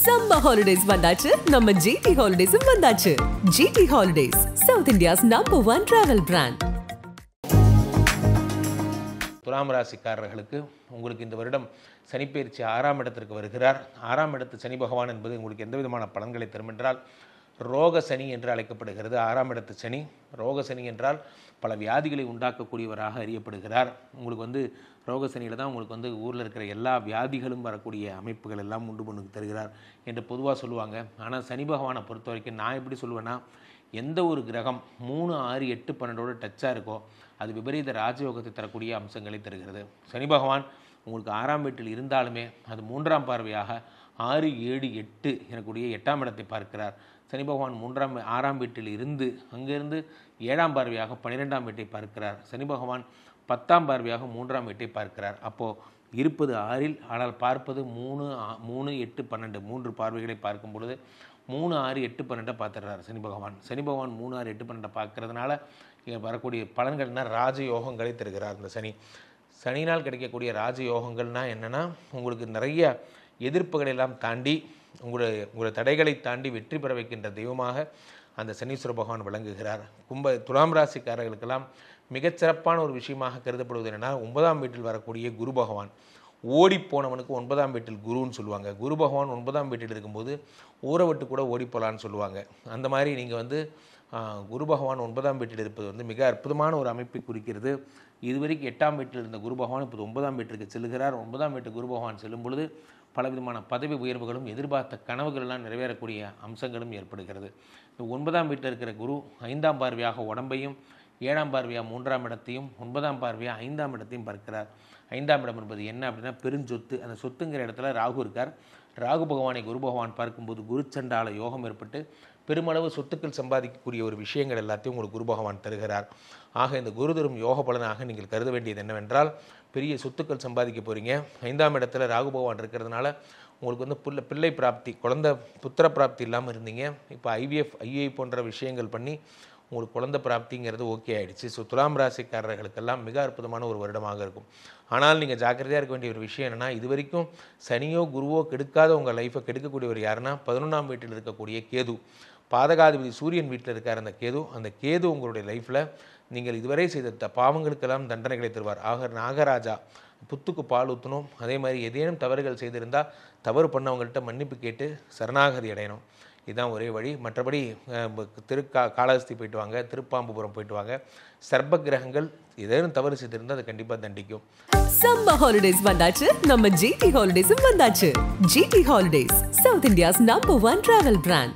Summer holidays வந்தாச்சு நம்ம GT Holidays வந்தாச்சு. GT Holidays, South India's #1 travel brand. துலாம் ராசிக்காரர்களுக்கு உங்களுக்கு இந்த வருடம் சனிப்பெயர்ச்சி 6ஆம் இடத்திற்கு வருகிறார். 6ஆம் இடத்து சனி பகவான் என்பது உங்களுக்கு எந்த விதமான பலன்களை தரும் என்றால் ரோக சனி என்று அழைக்கப்படுகிறது. 6ஆம் இடத்து சனி ரோக சனி என்றால் பல வியாதிகளை உண்டாக்கக்கூடியவராக அறியப்படுகிறார். உங்களுக்கு ரோக சனியில் தான் உங்களுக்கு ஊரில் இருக்கிற எல்லா வியாதிகளும் வரக்கூடிய அமைப்புகள் எல்லாம் உண்டு பண்ணுக்கு தருகிறார் என்று பொதுவாக சொல்லுவாங்க. ஆனால் சனி பகவானை பொறுத்த வரைக்கும் நான் எப்படி சொல்லுவேன்னா, எந்த ஒரு கிரகம் 3, 6, 8, 12ஓட டச்சாக இருக்கோ அது விபரீத ராஜயோகத்தை தரக்கூடிய அம்சங்களை தருகிறது. சனி பகவான் உங்களுக்கு 6ஆம் வீட்டில் இருந்தாலுமே அது 3ஆம் பார்வையாக 6, 7, 8 எனக்கூடிய 8ஆம் இடத்தை பார்க்கிறார். சனி பகவான் 6ஆம் வீட்டில் இருந்து அங்கிருந்து 7ஆம் பார்வையாக 12ஆம் வீட்டை பார்க்கிறார். சனி பகவான் 10ஆம் பார்வையாக 3ஆம் வீட்டை பார்க்கிறார். அப்போது இருப்பது 6இல், ஆனால் பார்ப்பது 3, 8, 12 3 பார்வைகளை பார்க்கும் பொழுது 3, 6, 8, 12 பார்த்துடுறார் சனி பகவான். சனி பகவான் 3, 6, 8, 12 பார்க்கறதுனால இங்கே வரக்கூடிய பலன்கள்னால் ராஜயோகங்களை தருகிறார். இந்த சனினால் கிடைக்கக்கூடிய ராஜயோகங்கள்னால் என்னென்னா, உங்களுக்கு நிறைய எதிர்ப்புகளை எல்லாம் தாண்டி உங்களுடைய தடைகளை தாண்டி வெற்றி பெற வைக்கின்ற தெய்வமாக அந்த சனீஸ்வர பகவான் விளங்குகிறார். துலாம் ராசிக்காரர்களுக்கெல்லாம் மிகச்சிறப்பான ஒரு விஷயமாக கருதப்படுவது என்னென்னா, 9ஆம் வீட்டில் வரக்கூடிய குரு பகவான். ஓடிப்போனவனுக்கு 9ஆம் வீட்டில் குருன்னு சொல்லுவாங்க. குரு பகவான் 9ஆம் வீட்டில் இருக்கும்போது ஊரை விட்டு கூட ஓடிப்போலான்னு சொல்லுவாங்க. அந்த மாதிரி நீங்கள் குரு பகவான் 9ஆம் வீட்டில் இருப்பது மிக அற்புதமான ஒரு அமைப்பை குறிக்கிறது. இதுவரைக்கும் 8ஆம் வீட்டில் இருந்த குரு பகவான் இப்போது 9ஆம் வீட்டிற்கு செல்கிறார். 9ஆம் வீட்டு குரு பகவான் செல்லும் பொழுது பலவிதமான பதவி உயர்வுகளும் எதிர்பார்த்த கனவுகளெல்லாம் நிறைவேறக்கூடிய அம்சங்களும் ஏற்படுகிறது. 9ஆம் வீட்டில் இருக்கிற குரு 5ஆம் பார்வையாக உடம்பையும் 7ஆம் பார்வையாக 3ஆம் இடத்தையும் 9ஆம் பார்வையாக 5ஆம் இடத்தையும் பார்க்கிறார். 5ஆம் இடம் என்பது என்ன அப்படின்னா பெருஞ்சொத்து. அந்த சொத்துங்கிற இடத்துல ராகு இருக்கார். ராகு பகவானை குரு பகவான் பார்க்கும்போது குருச்சண்டால யோகம் ஏற்பட்டு பெருமளவு சொத்துக்கள் சம்பாதிக்கக்கூடிய ஒரு விஷயங்கள் எல்லாத்தையும் உங்களுக்கு குரு பகவான் தருகிறார். ஆக இந்த குரு தரும் யோக பலனாக நீங்கள் கருத வேண்டியது என்னவென்றால், பெரிய சொத்துக்கள் சம்பாதிக்க போகிறீங்க. 5ஆம் இடத்துல ராகு பகவான் இருக்கிறதுனால உங்களுக்கு பிள்ளை பிராப்தி, புத்திர பிராப்தி இல்லாமல் இருந்தீங்க. இப்போ IVF, IUI போன்ற விஷயங்கள் பண்ணி உங்களுக்கு குழந்தை பிராப்திங்கிறது ஓகே ஆகிடுச்சு. ஸோ துலாம் ராசிக்காரர்களுக்கெல்லாம் மிக அற்புதமான ஒரு வருடமாக இருக்கும். ஆனால் நீங்கள் ஜாக்கிரதையாக இருக்க வேண்டிய ஒரு விஷயம் என்னென்னா, இது வரைக்கும் சனியோ குருவோ கெடுக்காத உங்கள் லைஃப்பை கெடுக்கக்கூடியவர் யாருன்னா 11ஆம் வீட்டில் இருக்கக்கூடிய கேது. பாதகாதிபதி சூரியன் வீட்டில் இருக்கார் அந்த கேது உங்களுடைய லைஃப்பில் நீங்கள் இதுவரை செய்த பாவங்களுக்கெல்லாம் தண்டனைகளை தருவார். ஆக நாகராஜா புத்துக்கு பால் ஊற்றணும். அதே மாதிரி ஏதேனும் தவறுகள் செய்திருந்தால் தவறு பண்ணவங்கள்ட்ட மன்னிப்பு கேட்டு சரணாகதி அடையணும். இதுதான் ஒரே வழி. மற்றபடி காளஹஸ்தி போயிட்டு வாங்க, திருப்பாம்புபுரம் போயிட்டு வாங்க. சர்ப்ப கிரகங்கள் ஏதேனும் தவறு செய்திருந்தால் அது கண்டிப்பாக தண்டிக்கும். Summer holidays வந்தாச்சு நம்ம GT Holidays வந்தாச்சு. GT Holidays, South India's #1 travel brand.